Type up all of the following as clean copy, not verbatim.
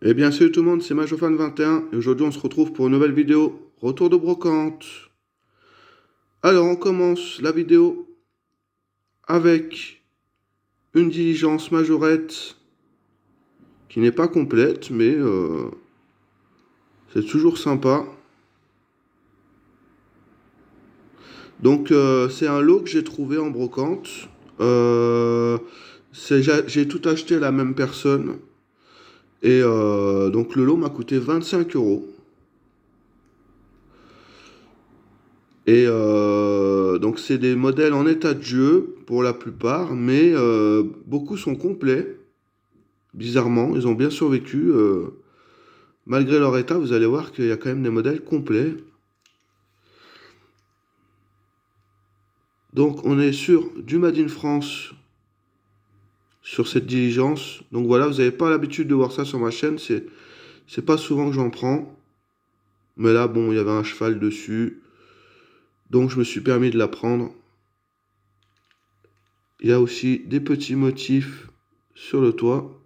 Eh bien, salut tout le monde, c'est Majofan21 et aujourd'hui on se retrouve pour une nouvelle vidéo retour de brocante. Alors, on commence la vidéo avec une diligence majorette qui n'est pas complète, mais c'est toujours sympa. Donc, c'est un lot que j'ai trouvé en brocante. Euh, j'ai tout acheté à la même personne et donc le lot m'a coûté 25 euros. Et donc c'est des modèles en état de jeu pour la plupart, mais beaucoup sont complets. Bizarrement, ils ont bien survécu. Malgré leur état, vous allez voir qu'il y a quand même des modèles complets. Donc on est sur du Made in France sur cette diligence. Donc voilà, vous n'avez pas l'habitude de voir ça sur ma chaîne. C'est pas souvent que j'en prends. Mais là, bon, il y avait un cheval dessus. Donc je me suis permis de la prendre. Il y a aussi des petits motifs sur le toit.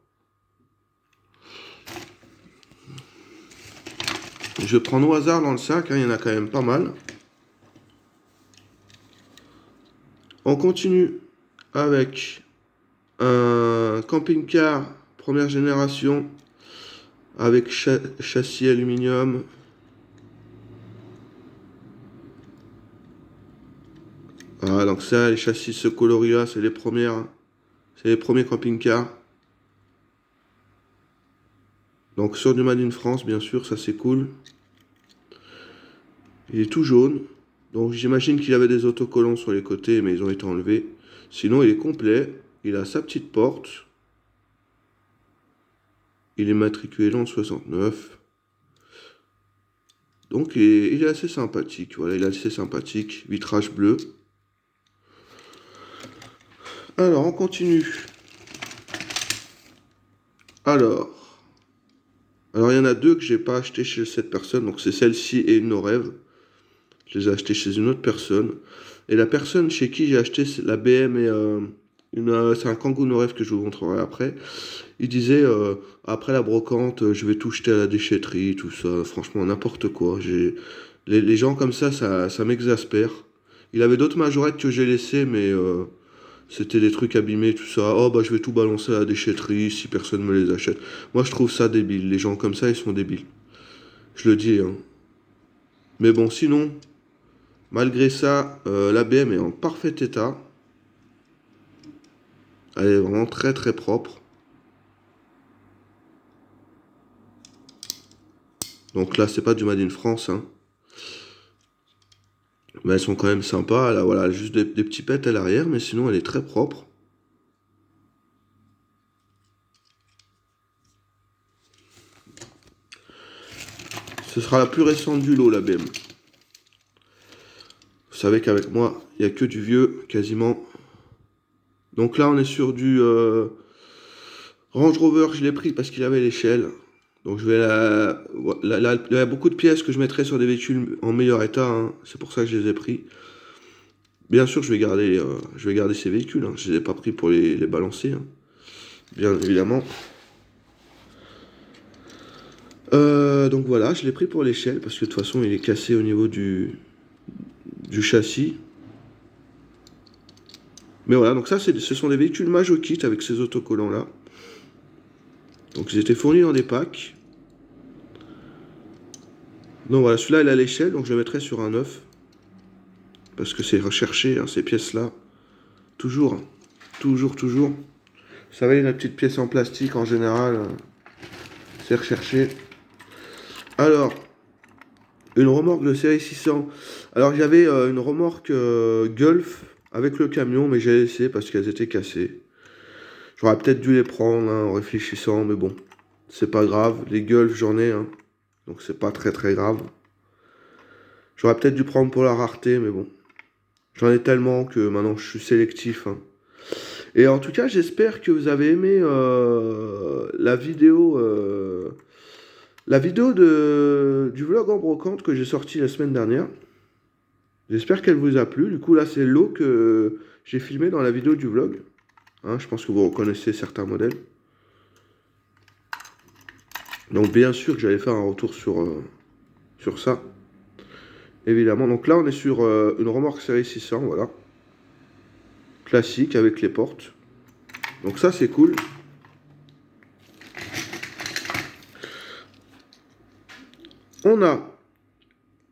Je prends au hasard dans le sac, hein, il y en a quand même pas mal. On continue avec un camping-car première génération avec châssis aluminium. Voilà, donc ça, les châssis ce coloris-là, c'est les premiers camping-cars. Donc sur du Made in France, bien sûr, ça c'est cool. Il est tout jaune. Donc j'imagine qu'il avait des autocollants sur les côtés, mais ils ont été enlevés. Sinon, il est complet. Il a sa petite porte. Il est matriculé dans le 69. Donc il est assez sympathique. Voilà, il est assez sympathique. Vitrage bleu. Alors, on continue. Alors, il y en a deux que j'ai pas acheté chez cette personne. Donc c'est celle-ci et une no rêve. Je les ai achetés chez une autre personne. Et la personne chez qui j'ai acheté la BM et c'est un Kangoo no rêve que je vous montrerai après. Il disait après la brocante, je vais tout jeter à la déchetterie, tout ça. Franchement, n'importe quoi. Les gens comme ça m'exaspère. Il avait d'autres majorettes que j'ai laissées, mais c'était des trucs abîmés, tout ça. Oh, bah, je vais tout balancer à la déchetterie si personne me les achète. Moi, je trouve ça débile. Les gens comme ça, ils sont débiles. Je le dis, hein. Mais bon, sinon, malgré ça, la BM est en parfait état. Elle est vraiment très très propre. Donc là, c'est pas du Made in France, hein. Mais elles sont quand même sympas. Là, voilà, juste des petits pets à l'arrière, mais sinon, elle est très propre. Ce sera la plus récente du lot, la BM. Vous savez qu'avec moi, il n'y a que du vieux, quasiment. Donc là, on est sur du Range Rover. Je l'ai pris parce qu'il avait l'échelle. Donc je vais il y a beaucoup de pièces que je mettrai sur des véhicules en meilleur état, hein. C'est pour ça que je les ai pris. Bien sûr, je vais garder ces véhicules, hein. Je ne les ai pas pris pour les balancer, hein. Bien évidemment. Donc voilà, je l'ai pris pour l'échelle parce que de toute façon, il est cassé au niveau du châssis. Mais voilà, donc ça, ce sont des véhicules Majo Kit avec ces autocollants-là. Donc ils étaient fournis dans des packs. Donc voilà, celui-là, il a l'échelle, donc je le mettrai sur un 9. Parce que c'est recherché, hein, ces pièces-là. Toujours, hein. Toujours, toujours. Vous savez, la petite pièce en plastique, en général, c'est recherché. Alors, une remorque de série 600. Alors, j'avais une remorque Gulf avec le camion, mais j'ai laissé parce qu'elles étaient cassées. J'aurais peut-être dû les prendre, hein, en réfléchissant, mais bon, c'est pas grave. Les Gulf, j'en ai, hein, donc c'est pas très très grave. J'aurais peut-être dû prendre pour la rareté, mais bon. J'en ai tellement que maintenant je suis sélectif, hein. Et en tout cas, j'espère que vous avez aimé la vidéo du vlog en brocante que j'ai sorti la semaine dernière. J'espère qu'elle vous a plu. Du coup, là, c'est l'eau que j'ai filmé dans la vidéo du vlog. Hein, je pense que vous reconnaissez certains modèles. Donc bien sûr que j'allais faire un retour sur ça. Évidemment. Donc là, on est sur une remorque série 600, voilà. Classique avec les portes. Donc ça, c'est cool. On a...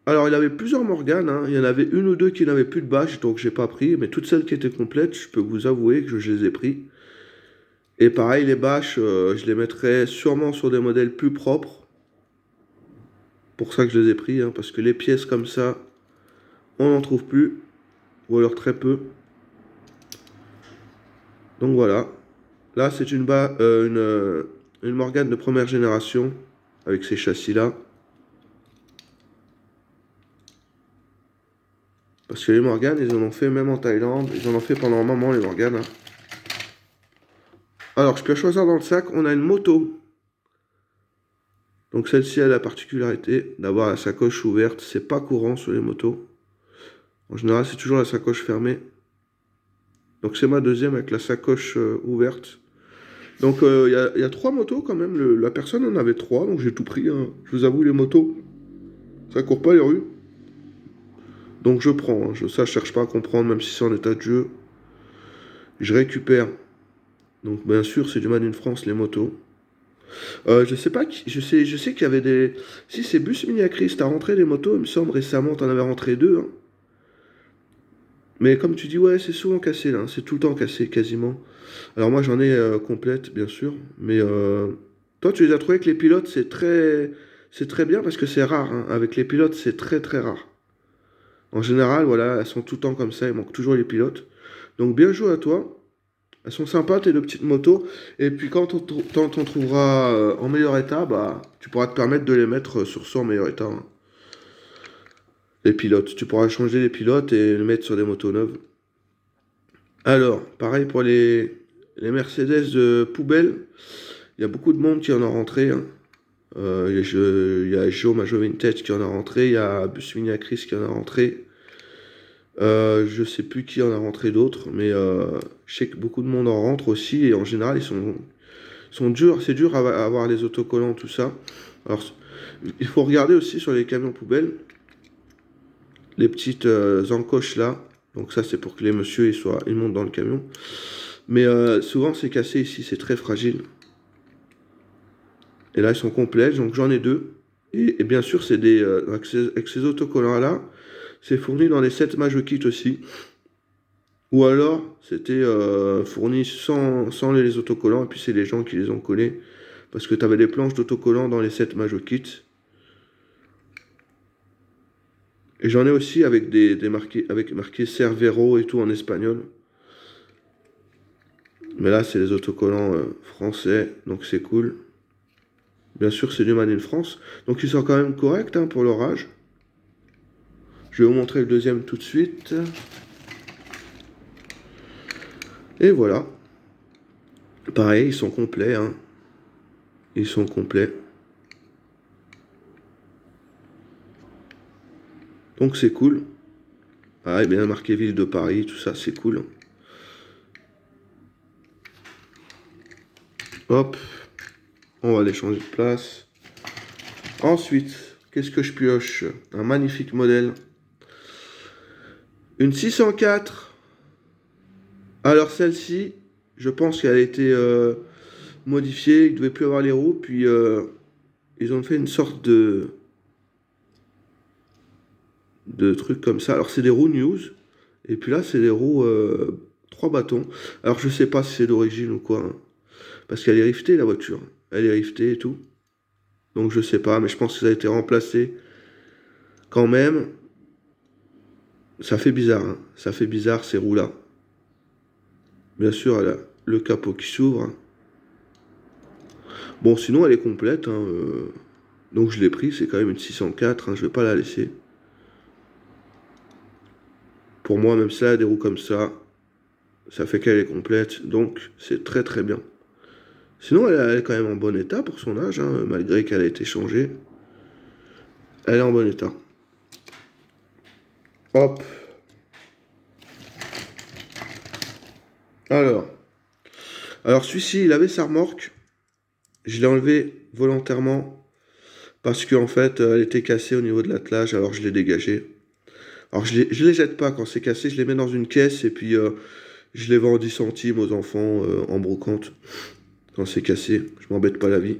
Alors, il y avait plusieurs Morganes, hein. Il y en avait une ou deux qui n'avaient plus de bâche, donc j'ai pas pris. Mais toutes celles qui étaient complètes, je peux vous avouer que je les ai pris. Et pareil, les bâches, je les mettrais sûrement sur des modèles plus propres. Pour ça que je les ai pris, hein, parce que les pièces comme ça, on n'en trouve plus. Ou alors très peu. Donc voilà. Là, c'est une Morgane de première génération, avec ces châssis-là. Parce que les Morganes, ils en ont fait même en Thaïlande. Ils en ont fait pendant un moment, les Morganes, hein. Alors, je peux choisir dans le sac, on a une moto. Donc celle-ci a la particularité d'avoir la sacoche ouverte. C'est pas courant sur les motos. En général, c'est toujours la sacoche fermée. Donc c'est ma deuxième avec la sacoche ouverte. Donc il y a trois motos quand même. La personne en avait trois, donc j'ai tout pris, hein. Je vous avoue, les motos, ça court pas les rues. Donc je prends, hein. Ça je cherche pas à comprendre, même si c'est en état de jeu. Je récupère. Donc bien sûr, c'est du Made in France, les motos. Je sais pas, je sais qu'il y avait des... Si c'est Bus Mini Acris, t'as rentré des motos, il me semble récemment, t'en avais rentré deux, hein. Mais comme tu dis, ouais, c'est souvent cassé là, hein. C'est tout le temps cassé, quasiment. Alors moi j'en ai complète, bien sûr. Mais toi, tu les as trouvés avec les pilotes, c'est très bien parce que c'est rare, hein. Avec les pilotes, c'est très très rare. En général, voilà, elles sont tout le temps comme ça, il manque toujours les pilotes. Donc bien joué à toi. Elles sont sympas, tes deux petites motos. Et puis quand on trouvera en meilleur état, bah, tu pourras te permettre de les mettre sur ça en meilleur état, hein. Les pilotes. Tu pourras changer les pilotes et les mettre sur des motos neuves. Alors, pareil pour les Mercedes de poubelle. Il y a beaucoup de monde qui en a rentré, hein. Il y a Joe Majo Vintage qui en a rentré. Il y a Busmini Chris qui en a rentré. Je sais plus qui en a rentré d'autres, mais je sais que beaucoup de monde en rentre aussi. Et en général, ils sont durs. C'est dur à avoir les autocollants, tout ça. Alors, il faut regarder aussi sur les camions poubelles les petites encoches là. Donc ça, c'est pour que les messieurs ils montent dans le camion. Mais souvent, c'est cassé ici, c'est très fragile. Et là, ils sont complets, donc j'en ai deux. Et bien sûr, c'est avec ces autocollants-là, c'est fourni dans les sets Majo Kit aussi. Ou alors, c'était fourni sans les autocollants, et puis c'est les gens qui les ont collés. Parce que tu avais des planches d'autocollants dans les sets Majo Kit. Et j'en ai aussi avec avec marqué Cervero et tout en espagnol. Mais là, c'est les autocollants français, donc c'est cool. Bien sûr, c'est du Made in France. Donc ils sont quand même corrects, hein, pour leur âge. Je vais vous montrer le deuxième tout de suite. Et voilà. Pareil, ils sont complets, hein. Ils sont complets. Donc c'est cool. Pareil, bien marqué Ville de Paris, tout ça, c'est cool. Hop. On va les changer de place. Ensuite, qu'est-ce que je pioche? Un magnifique modèle. Une 604. Alors celle-ci, je pense qu'elle a été modifiée. Il ne devait plus avoir les roues. Puis ils ont fait une sorte de truc comme ça. Alors c'est des roues news. Et puis là, c'est des roues 3 bâtons. Alors je sais pas si c'est d'origine ou quoi, hein. Parce qu'elle est riftée la voiture. Elle est riftée et tout. Donc je sais pas, mais je pense que ça a été remplacé quand même. Ça fait bizarre, hein. Ça fait bizarre ces roues-là. Bien sûr, elle a le capot qui s'ouvre, hein. Bon, sinon elle est complète, hein, donc je l'ai pris, c'est quand même une 604, hein, je vais pas la laisser. Pour moi, même ça, des roues comme ça fait qu'elle est complète, donc c'est très très bien. Sinon, elle est quand même en bon état pour son âge, hein, malgré qu'elle a été changée. Elle est en bon état. Hop. Alors celui-ci, il avait sa remorque. Je l'ai enlevée volontairement parce qu'en fait, elle était cassée au niveau de l'attelage, alors je l'ai dégagée. Alors je les jette pas quand c'est cassé, je les mets dans une caisse et puis je les vends 10 centimes aux enfants en brocante quand c'est cassé. Je m'embête pas la vie.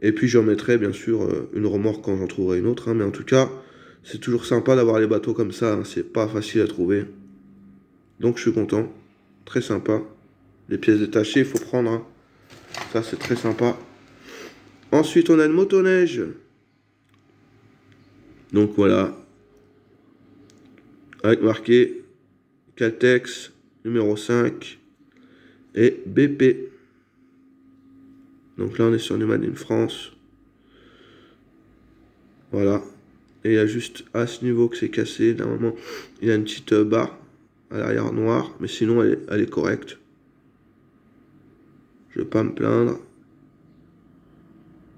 Et puis j'en mettrai bien sûr une remorque quand j'en trouverai une autre, hein, mais en tout cas, c'est toujours sympa d'avoir les bateaux comme ça, hein, c'est pas facile à trouver. Donc je suis content, très sympa. Les pièces détachées, il faut prendre, hein. Ça c'est très sympa. Ensuite, on a une motoneige. Donc voilà, avec marqué Caltex numéro 5 et BP. Donc là, on est sur du Made in France. Voilà. Et il y a juste à ce niveau que c'est cassé. Normalement, il y a une petite barre à l'arrière noire, mais sinon, elle est correcte. Je vais pas me plaindre.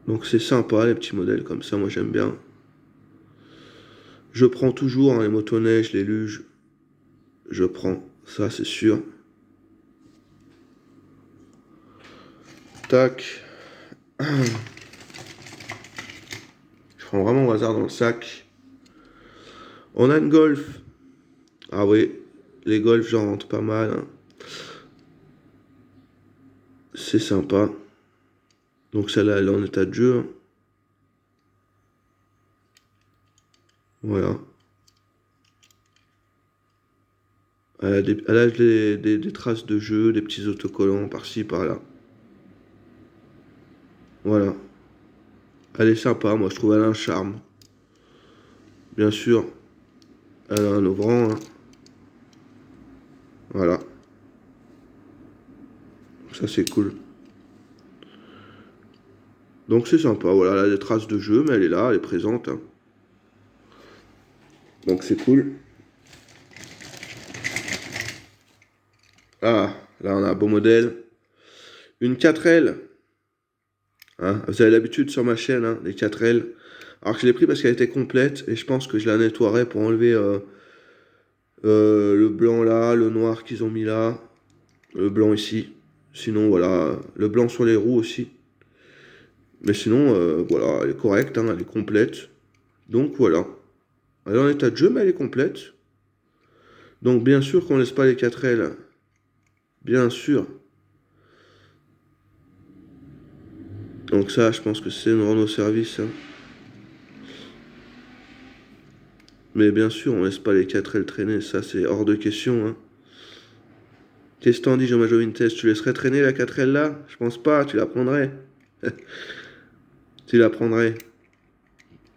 Donc c'est sympa, les petits modèles comme ça, moi j'aime bien. Je prends toujours hein, les motoneiges, les luges. Je prends, ça c'est sûr. Tac. Je prends vraiment au hasard dans le sac. On a une Golf. Ah oui, les Golf j'en rentre pas mal, hein. C'est sympa. Donc celle-là, elle est en état de jeu, hein. Voilà. Elle a des traces de jeu, des petits autocollants par-ci, par-là. Voilà. Elle est sympa, moi je trouve elle a un charme. Bien sûr, elle a un ouvrant, hein. Voilà. Ça c'est cool. Donc c'est sympa, voilà, elle a des traces de jeu, mais elle est là, elle est présente, hein. Donc c'est cool. Ah, là on a un beau modèle. Une 4L. Hein. Vous avez l'habitude sur ma chaîne, hein, les 4L. Alors que je l'ai pris parce qu'elle était complète et je pense que je la nettoierai pour enlever le blanc là, le noir qu'ils ont mis là, le blanc ici. Sinon voilà, le blanc sur les roues aussi. Mais sinon, voilà, elle est correcte, hein, elle est complète. Donc voilà. Elle est en état de jeu, mais elle est complète. Donc bien sûr qu'on laisse pas les 4L. Bien sûr. Donc ça, je pense que c'est une Renault Service, hein. Mais bien sûr, on laisse pas les 4L traîner, ça c'est hors de question, hein. Qu'est-ce que t'en dis, Jean-Majo Vintes? Tu laisserais traîner la 4L là? Je pense pas, tu la prendrais. Tu la prendrais.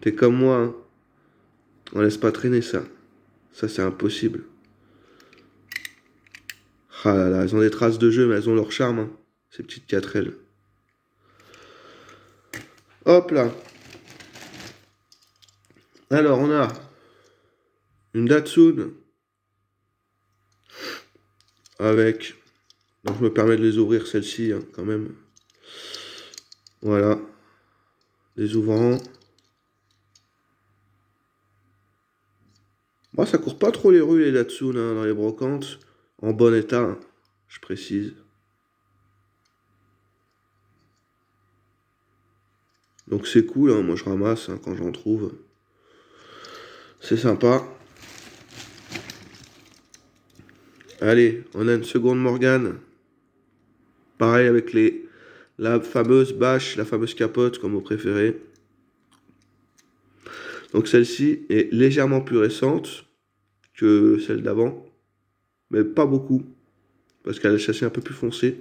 T'es comme moi, hein. On laisse pas traîner ça. Ça c'est impossible. Ah là là, elles ont des traces de jeu, mais elles ont leur charme, hein, ces petites 4L. Hop là. Alors on a une Datsun avec... Donc je me permets de les ouvrir celles-ci, hein, quand même. Voilà. Les ouvrants. Moi, ça court pas trop les rues, les Datsun, hein, dans les brocantes. En bon état, hein, je précise. Donc c'est cool, hein, moi je ramasse hein, quand j'en trouve. C'est sympa. Allez, on a une seconde Morgane. Pareil avec la fameuse bâche, la fameuse capote, comme vous préférez. Donc celle-ci est légèrement plus récente que celle d'avant, mais pas beaucoup, parce qu'elle a le châssis un peu plus foncé.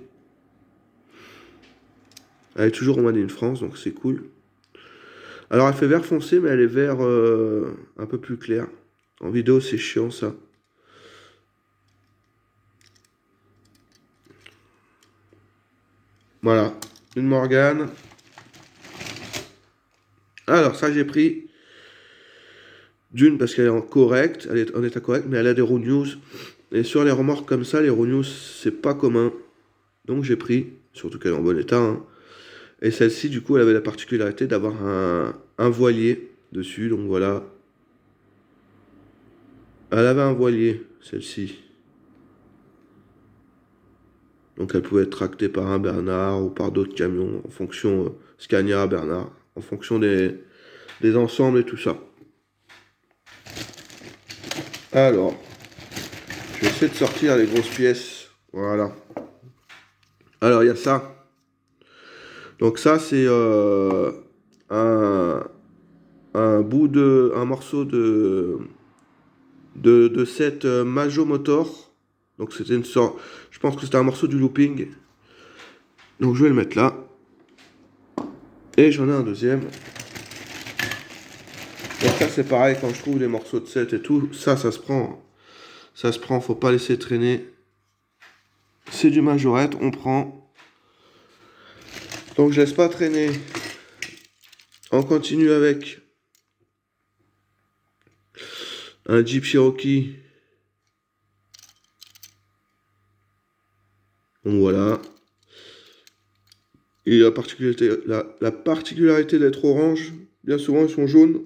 Elle est toujours en Made in France, donc c'est cool. Alors elle fait vert foncé, mais elle est vert un peu plus clair. En vidéo, c'est chiant ça. Voilà, une Morgane. Alors ça, j'ai pris d'une parce qu'elle est en correct, elle est en état correct, mais elle a des roue news. Et sur les remorques comme ça, les roue news, c'est pas commun. Donc j'ai pris, surtout qu'elle est en bon état, hein. Et celle-ci, du coup, elle avait la particularité d'avoir un voilier dessus. Donc voilà. Elle avait un voilier, celle-ci. Donc elle pouvait être tractée par un Bernard ou par d'autres camions, en fonction, Scania, Bernard, en fonction des ensembles et tout ça. Alors, je vais essayer de sortir les grosses pièces. Voilà. Alors, il y a ça. Donc ça, c'est un, un morceau de cette Majo Motor. Donc c'était une sorte, je pense que c'était un morceau du looping. Donc je vais le mettre là. Et j'en ai un deuxième. Donc ça c'est pareil, quand je trouve des morceaux de 7 et tout, ça se prend. Ça se prend, faut pas laisser traîner. C'est du majorette, on prend. Donc je laisse pas traîner. On continue avec un Jeep Cherokee. Donc voilà. Et la particularité d'être orange, bien souvent ils sont jaunes.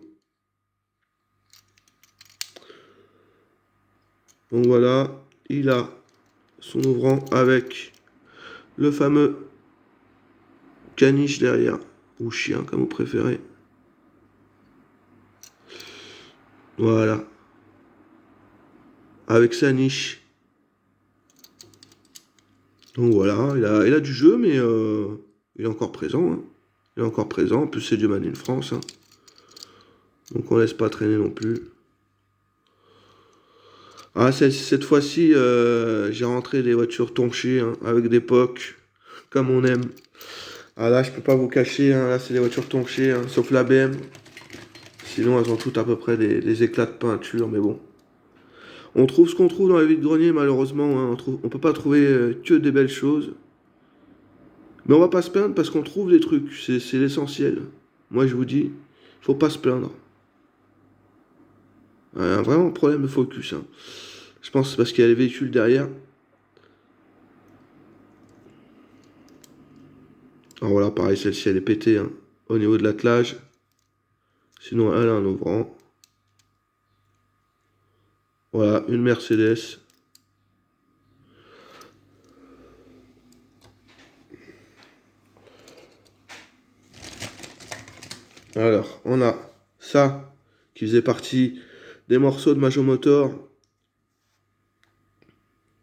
Donc voilà, il a son ouvrant avec le fameux caniche derrière, ou chien comme vous préférez. Voilà. Avec sa niche. Donc voilà, il a du jeu, mais il est encore présent. Hein. Il est encore présent, en plus c'est du Made in France. Hein. Donc on laisse pas traîner non plus. Ah, cette fois-ci, j'ai rentré des voitures tonchées, hein, avec des POC, comme on aime. Ah là, je peux pas vous cacher, hein, là c'est des voitures tonchées, hein, sauf la BM. Sinon, elles ont toutes à peu près des éclats de peinture, mais bon. On trouve ce qu'on trouve dans les vides-greniers, malheureusement. Hein, on peut pas trouver que des belles choses. Mais on va pas se plaindre parce qu'on trouve des trucs, c'est l'essentiel. Moi, je vous dis, faut pas se plaindre. Un vraiment problème de focus. Hein. Je pense que c'est parce qu'il y a les véhicules derrière. Alors voilà, pareil, celle-ci, elle est pétée, hein, au niveau de l'attelage. Sinon, elle a un ouvrant. Voilà, une Mercedes. Alors, on a ça, qui faisait partie des morceaux de Majo Motor.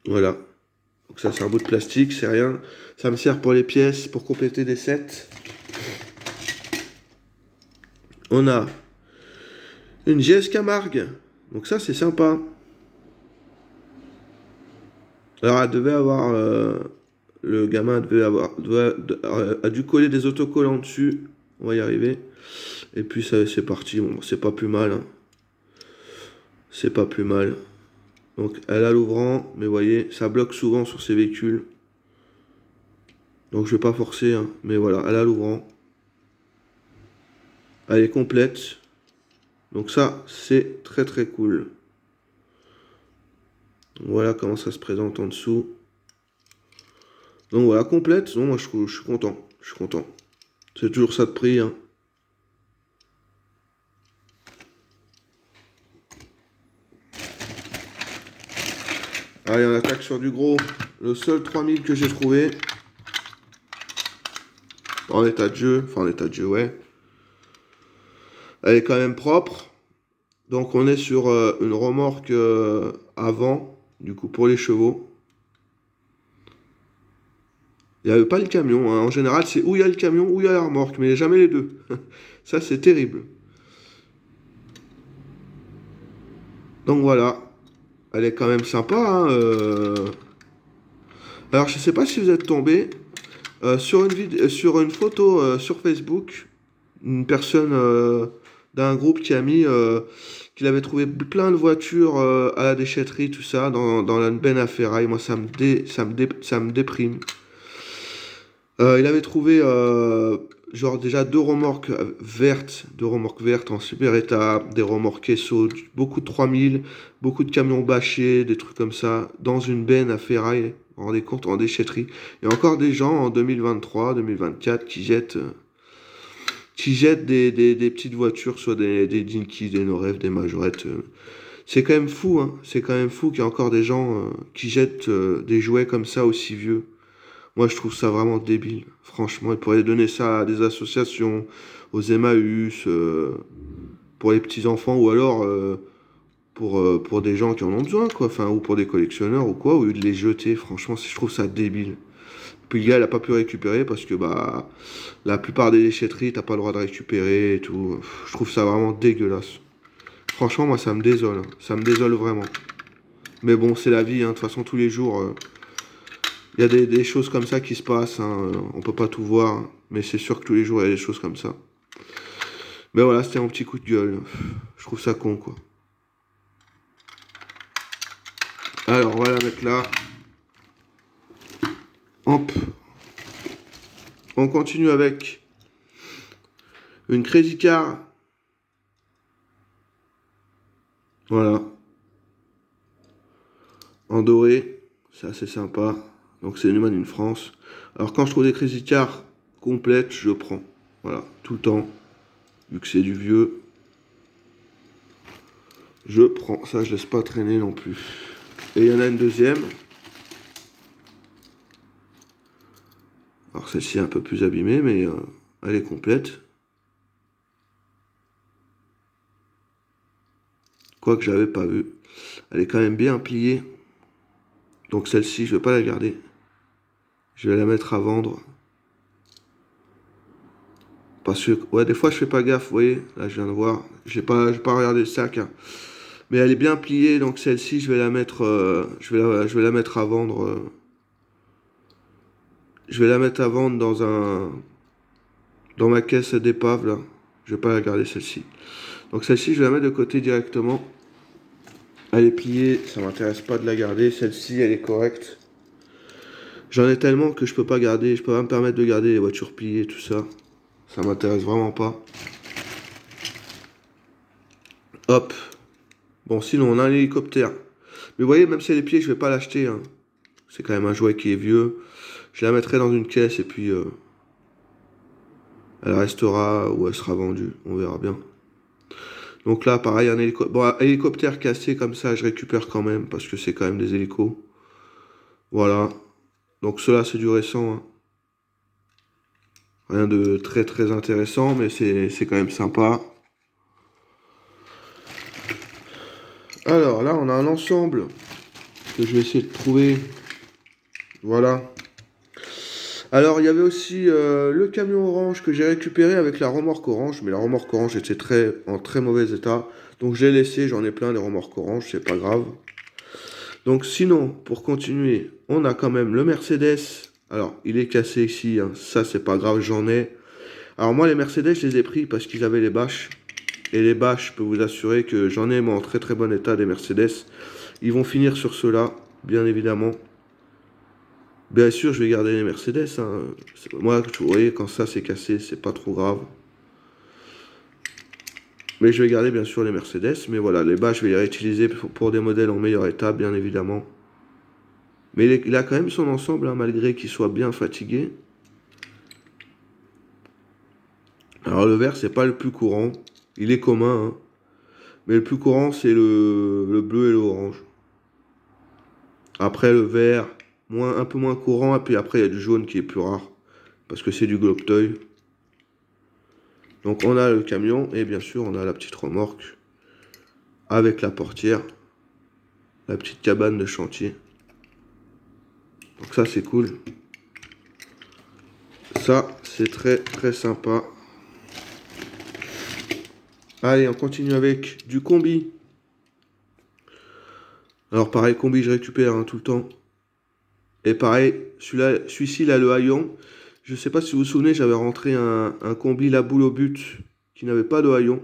Voilà. Donc ça, c'est un bout de plastique, c'est rien. Ça me sert pour les pièces, pour compléter des sets. On a une GS Camargue. Donc ça, c'est sympa. Alors, elle devait avoir... le gamin a dû coller des autocollants dessus. On va y arriver. Et puis, ça, c'est parti. Bon, c'est pas plus mal. Hein. C'est pas plus mal. Donc, elle a l'ouvrant. Mais vous voyez, ça bloque souvent sur ces véhicules. Donc, je vais pas forcer. Hein, mais voilà, elle a l'ouvrant. Elle est complète. Donc ça, c'est très très cool. Voilà comment ça se présente en dessous. Donc voilà, complète. Non, moi je suis content. Je suis content. C'est toujours ça de prix. Hein. Allez, on attaque sur du gros. Le seul 3000 que j'ai trouvé. En état de jeu. Enfin, en état de jeu, ouais. Elle est quand même propre. Donc on est sur une remorque avant. Du coup, pour les chevaux. Il n'y avait pas le camion. Hein. En général, c'est où il y a le camion, où il y a la remorque. Mais il n'y a jamais les deux. Ça, c'est terrible. Donc voilà. Elle est quand même sympa. Hein, Alors, je ne sais pas si vous êtes tombé sur une photo sur Facebook. Une personne d'un groupe qui a mis qu'il avait trouvé plein de voitures à la déchetterie, tout ça, dans la benne à ferraille. Moi, ça me déprime. Il avait trouvé genre déjà deux remorques vertes en super état, des remorques Esso, beaucoup de 3000, beaucoup de camions bâchés, des trucs comme ça, dans une benne à ferraille, vous vous rendez compte, en déchetterie. Et encore des gens en 2023, 2024 qui jettent des petites voitures, soit des Dinky, des Norev, des majorettes. C'est quand même fou, hein. C'est quand même fou qu'il y a encore des gens qui jettent des jouets comme ça aussi vieux. Moi, je trouve ça vraiment débile. Franchement, ils pourraient donner ça à des associations, aux Emmaüs, pour les petits-enfants, ou alors pour des gens qui en ont besoin, quoi. Enfin, ou pour des collectionneurs ou quoi, au lieu de les jeter. Franchement, je trouve ça débile. Puis le gars, il a pas pu récupérer parce que bah la plupart des déchetteries, t'as pas le droit de récupérer et tout. Je trouve ça vraiment dégueulasse. Franchement, moi, ça me désole, hein. Ça me désole vraiment. Mais bon, c'est la vie, hein. De toute façon, tous les jours, il y a des choses comme ça qui se passent, hein. On peut pas tout voir, hein. Mais c'est sûr que tous les jours, il y a des choses comme ça. Mais voilà, c'était mon petit coup de gueule. Je trouve ça con, quoi. Alors, on va la mettre là. Hop. On continue avec une Crazy Car. Voilà. En doré. C'est assez sympa. Donc, c'est une Made in France. Alors, quand je trouve des Crazy Cars complètes, je prends. Voilà, tout le temps. Vu que c'est du vieux, je prends. Ça, je laisse pas traîner non plus. Et il y en a une deuxième. Alors celle-ci est un peu plus abîmée, mais elle est complète. Quoique je l'avais pas vue. Elle est quand même bien pliée. Donc celle-ci, je vais pas la garder. Je vais la mettre à vendre. Parce que, ouais, des fois je fais pas gaffe, vous voyez. Là, je viens de voir. J'ai pas regardé le sac, hein. Mais elle est bien pliée, donc celle-ci, je vais la mettre, je vais la mettre à vendre. Je vais la mettre à vendre dans ma caisse d'épave, là. Je vais pas la garder, celle-ci. Donc celle-ci, je vais la mettre de côté directement. Elle est pliée, ça m'intéresse pas de la garder. Celle-ci, elle est correcte. J'en ai tellement que je peux pas garder, je peux pas me permettre de garder les voitures pliées, tout ça. Ça m'intéresse vraiment pas. Hop. Bon, sinon, on a un hélicoptère. Mais vous voyez, même si elle est pliée, je vais pas l'acheter, hein. C'est quand même un jouet qui est vieux. Je la mettrai dans une caisse et puis elle restera ou elle sera vendue. On verra bien. Donc là, pareil, un hélicoptère cassé comme ça, je récupère quand même parce que c'est quand même des hélicos. Voilà. Donc cela, c'est du récent, hein. Rien de très très intéressant, mais c'est quand même sympa. Alors là, on a un ensemble que je vais essayer de trouver. Voilà. Alors, il y avait aussi le camion orange que j'ai récupéré avec la remorque orange, mais la remorque orange était en très mauvais état. Donc, j'ai laissé, j'en ai plein des remorques orange, c'est pas grave. Donc, sinon, pour continuer, on a quand même le Mercedes. Alors, il est cassé ici, hein. Ça, c'est pas grave, j'en ai. Alors, moi, les Mercedes, je les ai pris parce qu'ils avaient les bâches. Et les bâches, je peux vous assurer que j'en ai, moi, en très très bon état des Mercedes. Ils vont finir sur ceux-là, bien évidemment. Bien sûr, je vais garder les Mercedes, hein. Moi, vous voyez, quand ça c'est cassé, c'est pas trop grave. Mais je vais garder bien sûr les Mercedes. Mais voilà, les bas, je vais les réutiliser pour des modèles en meilleur état, bien évidemment. Mais il a quand même son ensemble, hein, malgré qu'il soit bien fatigué. Alors le vert, c'est pas le plus courant. Il est commun, hein. Mais le plus courant, c'est le bleu et l'orange. Après, le vert, un peu moins courant. Et puis après, il y a du jaune qui est plus rare. Parce que c'est du Gloctoy. Donc on a le camion et bien sûr on a la petite remorque avec la portière, la petite cabane de chantier. Donc ça c'est cool. Ça c'est très très sympa. Allez, on continue avec du combi. Alors pareil, combi je récupère, hein, tout le temps. Et pareil, celui-ci là, le haillon. Je sais pas si vous vous souvenez, j'avais rentré un combi la boule au but qui n'avait pas de haillon.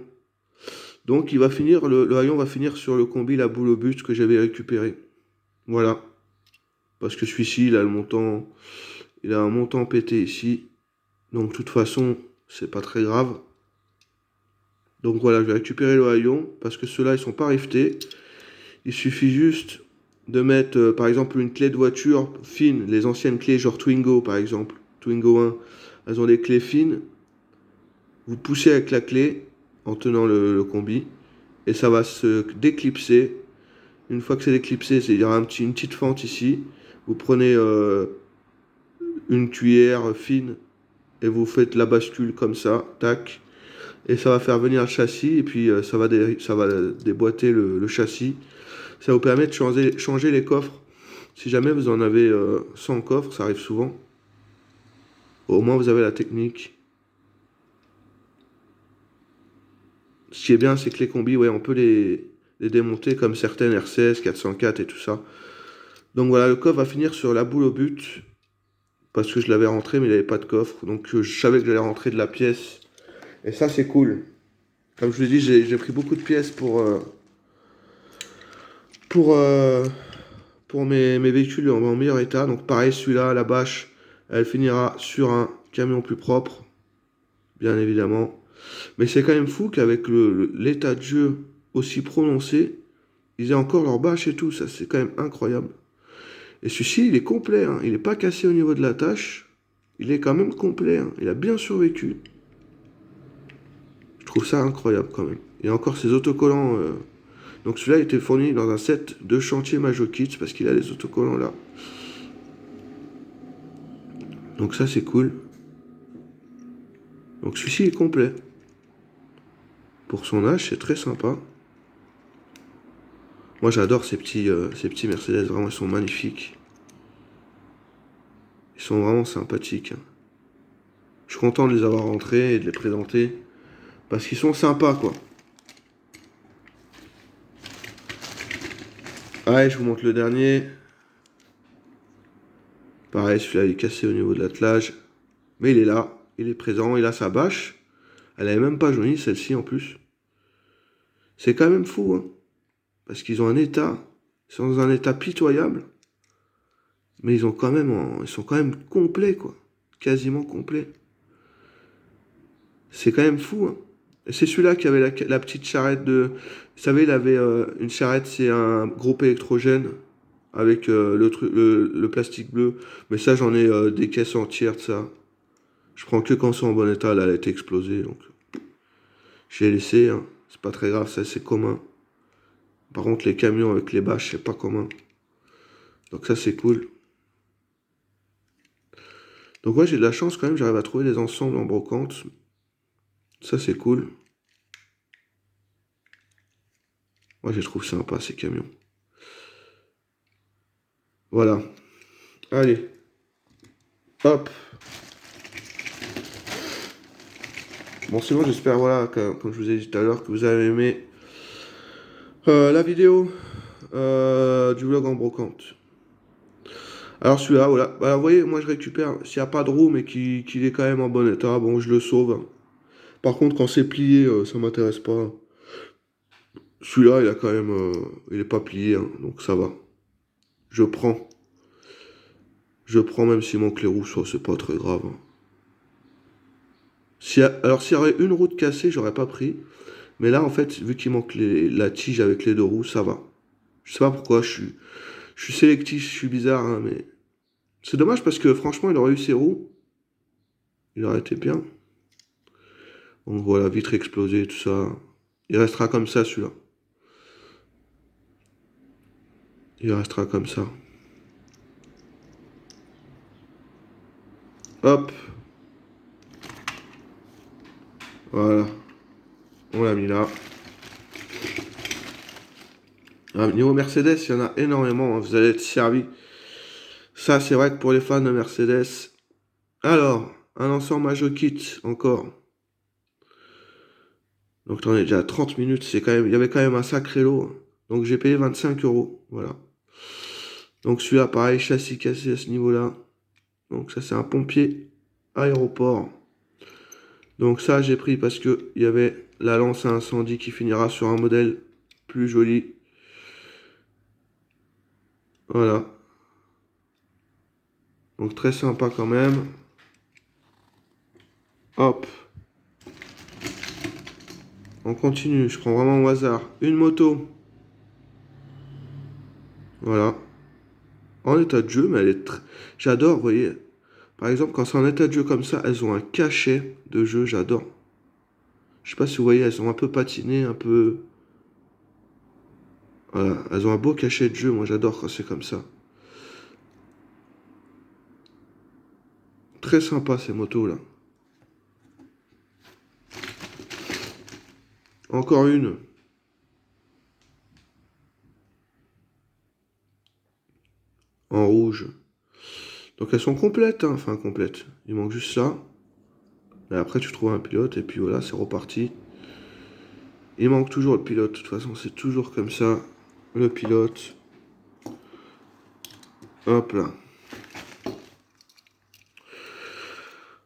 Donc il va finir, le haillon va finir sur le combi la boule au but que j'avais récupéré. Voilà. Parce que celui-ci, il a un montant pété ici. Donc de toute façon, c'est pas très grave. Donc voilà, je vais récupérer le haillon parce que ceux-là, ils sont pas riftés. Il suffit juste de mettre, par exemple, une clé de voiture fine, les anciennes clés genre Twingo par exemple, Twingo 1, elles ont des clés fines. Vous poussez avec la clé en tenant le combi et ça va se déclipser. Une fois que c'est déclipsé, il y aura une petite fente ici. Vous prenez une cuillère fine et vous faites la bascule comme ça, tac, et ça va faire venir le châssis et puis ça va déboîter le châssis. Ça vous permet de changer les coffres. Si jamais vous en avez 100 coffres, ça arrive souvent. Au moins vous avez la technique. Ce qui est bien, c'est que les combis, ouais, on peut les démonter comme certaines R16, 404 et tout ça. Donc voilà, le coffre va finir sur la boule au but. Parce que je l'avais rentré, mais il n'avait pas de coffre. Donc je savais que j'allais rentrer de la pièce. Et ça, c'est cool. Comme je vous l'ai dit, j'ai pris beaucoup de pièces pour, euh, pour mes véhicules en meilleur état. Donc pareil, celui-là, la bâche, elle finira sur un camion plus propre, bien évidemment. Mais c'est quand même fou qu'avec l'état de jeu aussi prononcé, ils aient encore leur bâche et tout. Ça, c'est quand même incroyable. Et celui-ci, il est complet, hein. Il n'est pas cassé au niveau de la tâche. Il est quand même complet, hein. Il a bien survécu. Je trouve ça incroyable quand même. Il y a encore ces autocollants. Donc celui-là était fourni dans un set de chantier Majokits parce qu'il a les autocollants là. Donc ça c'est cool. Donc celui-ci est complet. Pour son âge, c'est très sympa. Moi j'adore ces petits Mercedes, vraiment ils sont magnifiques. Ils sont vraiment sympathiques, hein. Je suis content de les avoir rentrés et de les présenter. Parce qu'ils sont sympas quoi. Allez, je vous montre le dernier. Pareil, celui-là il est cassé au niveau de l'attelage. Mais il est là, il est présent, il a sa bâche. Elle n'avait même pas jauni celle-ci en plus. C'est quand même fou, hein. Parce qu'ils ont un état, ils sont dans un état pitoyable. Mais ils sont quand même complets, quoi. Quasiment complets. C'est quand même fou, hein. Et c'est celui-là qui avait la petite charrette de... Vous savez, il avait une charrette, c'est un groupe électrogène avec le plastique bleu. Mais ça, j'en ai des caisses entières de ça. Je prends que quand c'est en bon état, là, elle a été explosée. Donc, j'ai laissé, hein. C'est pas très grave, ça, c'est commun. Par contre, les camions avec les bâches, c'est pas commun. Donc ça, c'est cool. Donc ouais, j'ai de la chance quand même, j'arrive à trouver des ensembles en brocante. Ça, c'est cool. Moi, je les trouve sympa, ces camions. Voilà. Allez. Hop. Bon, sinon, j'espère, voilà, comme je vous ai dit tout à l'heure, que vous avez aimé la vidéo du vlog en brocante. Alors celui-là, voilà. Alors, vous voyez, moi, je récupère, s'il n'y a pas de roue, mais qu'il est quand même en bon état, bon, je le sauve. Par contre, quand c'est plié, ça m'intéresse pas. Celui-là, il a quand même, il est pas plié, hein, donc ça va. Je prends. Je prends même s'il manque les roues, ça c'est pas très grave, hein. Alors s'il y aurait une roue de cassée, j'aurais pas pris. Mais là, en fait, vu qu'il manque la tige avec les deux roues, ça va. Je sais pas pourquoi, je suis sélectif, je suis bizarre, hein, mais... C'est dommage parce que franchement, il aurait eu ses roues. Il aurait été bien. Donc voilà, vitre explosée, tout ça. Il restera comme ça, celui-là. Il restera comme ça. Hop. Voilà. On l'a mis là. Ah, niveau Mercedes, il y en a énormément, hein. Vous allez être servi. Ça, c'est vrai que pour les fans de Mercedes. Alors, un ensemble Majokits encore. Donc, on est déjà à 30 minutes. Il y avait quand même un sacré lot, hein. Donc, j'ai payé 25 €. Voilà. Donc, celui-là, pareil, châssis cassé à ce niveau-là. Donc, ça, c'est un pompier aéroport. Donc, ça, j'ai pris parce que il y avait la lance à incendie qui finira sur un modèle plus joli. Voilà. Donc, très sympa quand même. Hop. On continue. Je prends vraiment au hasard. Une moto. Voilà. En état de jeu, mais elle est très... J'adore, vous voyez. Par exemple, quand c'est en état de jeu comme ça, elles ont un cachet de jeu, j'adore. Je sais pas si vous voyez, elles sont un peu patinées, un peu... Voilà, elles ont un beau cachet de jeu, moi j'adore quand c'est comme ça. très sympas ces motos là. Encore une. En rouge. Donc elles sont complètes, hein. Enfin complètes. Il manque juste ça. Et après tu trouves un pilote et puis voilà, c'est reparti. Il manque toujours le pilote. De toute façon, c'est toujours comme ça. Le pilote. Hop là.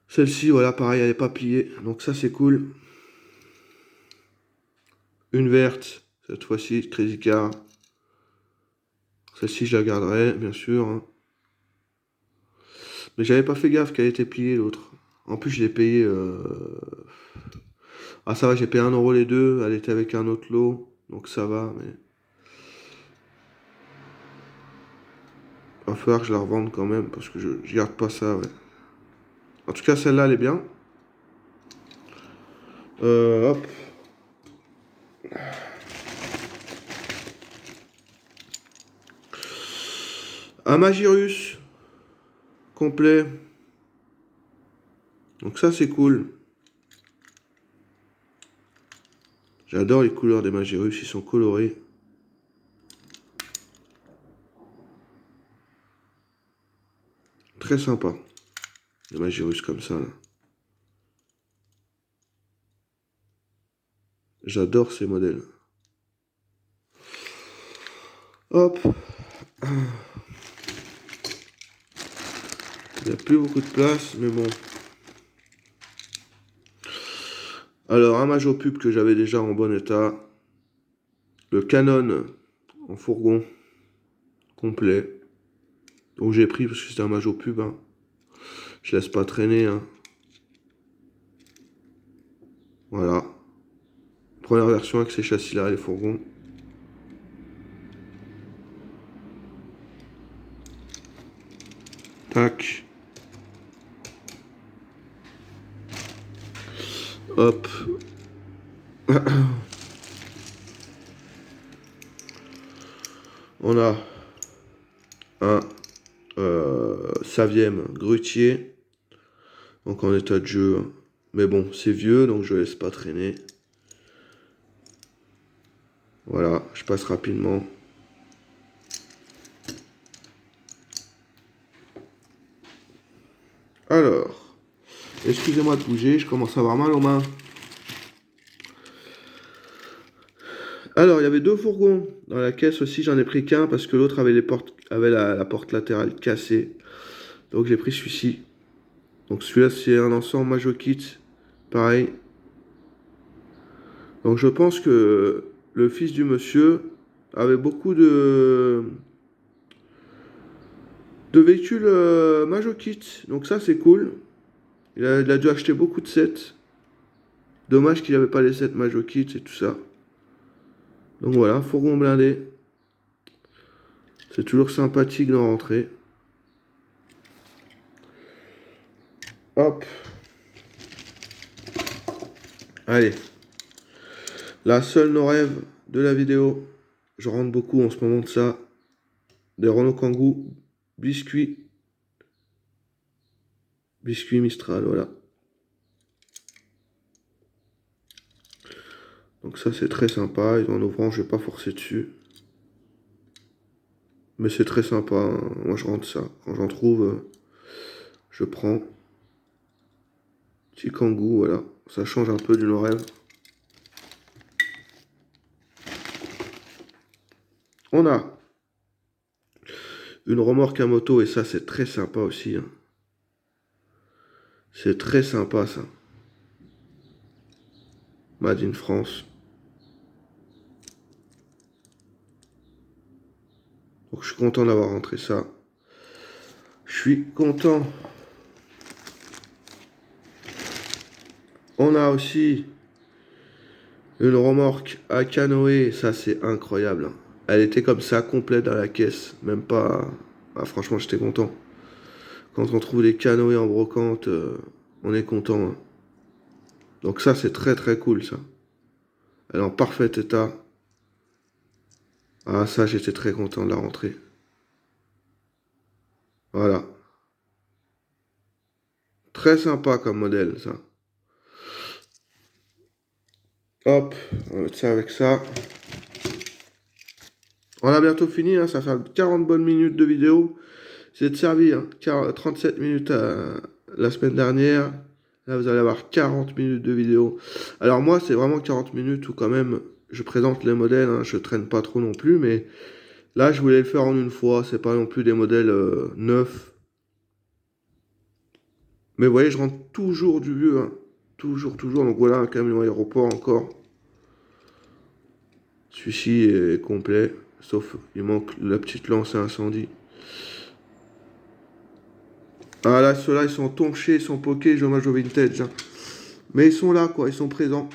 Celle-ci, voilà, pareil, elle n'est pas pliée. Donc ça, c'est cool. Une verte, cette fois-ci, Crazy Car. Celle-ci, je la garderai, bien sûr, hein. Mais j'avais pas fait gaffe qu'elle était pliée, l'autre. En plus, je l'ai payé... Ah, ça va, j'ai payé 1 € les deux. Elle était avec un autre lot. Donc ça va, mais... Va falloir que je la revende quand même, parce que je garde pas ça, ouais. En tout cas, celle-là, elle est bien. Hop. Un Magirus. Complet. Donc ça, c'est cool. J'adore les couleurs des Magirus, ils sont colorés. Très sympa. Les Magirus comme ça, là. J'adore ces modèles. Hop. Il n'y a plus beaucoup de place, mais bon. Alors, un Majo Pub que j'avais déjà en bon état. Le Canon en fourgon complet. Donc j'ai pris parce que c'était un Majo Pub, hein. Je laisse pas traîner, hein. Voilà. Première version avec ces châssis-là, les fourgons. Tac. Hop. On a un Saviem Grutier. Donc en état de jeu. Mais bon, c'est vieux, donc je laisse pas traîner. Voilà, je passe rapidement. Alors, excusez-moi de bouger, je commence à avoir mal aux mains. Alors, il y avait 2 fourgons. Dans la caisse aussi, j'en ai pris qu'un parce que l'autre avait la porte latérale cassée. Donc j'ai pris celui-ci. Donc celui-là, c'est un ensemble Majo Kit. Pareil. Donc je pense que le fils du monsieur avait beaucoup de véhicules Majo Kit. Donc ça, c'est cool. Il a dû acheter beaucoup de sets. Dommage qu'il n'avait pas les sets Majo Kit et tout ça. Donc voilà, fourgon blindé. C'est toujours sympathique d'en rentrer. Hop. Allez. La seule nos rêves de la vidéo. Je rentre beaucoup en ce moment de ça. Des Renault Kangoo. Biscuits. Biscuits Mistral, voilà. Donc ça, c'est très sympa. Et en ouvrant, je vais pas forcer dessus. Mais c'est très sympa, hein. Moi, je rentre ça. Quand j'en trouve, je prends. Petit Kangoo, voilà. Ça change un peu du nos rêves. On a une remorque à moto. Et ça, c'est très sympa aussi, hein. C'est très sympa, ça. Made in France. Donc je suis content d'avoir rentré ça. Je suis content. On a aussi une remorque à canoë. Ça, c'est incroyable. Elle était comme ça, complète dans la caisse. Même pas... Ah, franchement, j'étais content. Quand on trouve des canoës en brocante, on est content, hein. Donc ça, c'est très très cool, ça. Elle est en parfait état. Ah, ça, j'étais très content de la rentrée. Voilà. Très sympa comme modèle, ça. Hop, on va mettre ça avec ça. On a bientôt fini, hein, ça fait 40 bonnes minutes de vidéo. C'est servi, hein, 37 minutes la semaine dernière. Là, vous allez avoir 40 minutes de vidéo. Alors moi, c'est vraiment 40 minutes où quand même, je présente les modèles, hein, je traîne pas trop non plus, mais là, je voulais le faire en une fois. C'est pas non plus des modèles neufs. Mais vous voyez, je rentre toujours du vieux, hein. Toujours, toujours. Donc voilà, un camion aéroport encore. Celui-ci est complet, sauf il manque la petite lance à incendie. Ah là, ceux-là, ils sont tonchés, ils sont pokés, dommage au vintage, hein. Mais ils sont là, quoi, ils sont présents.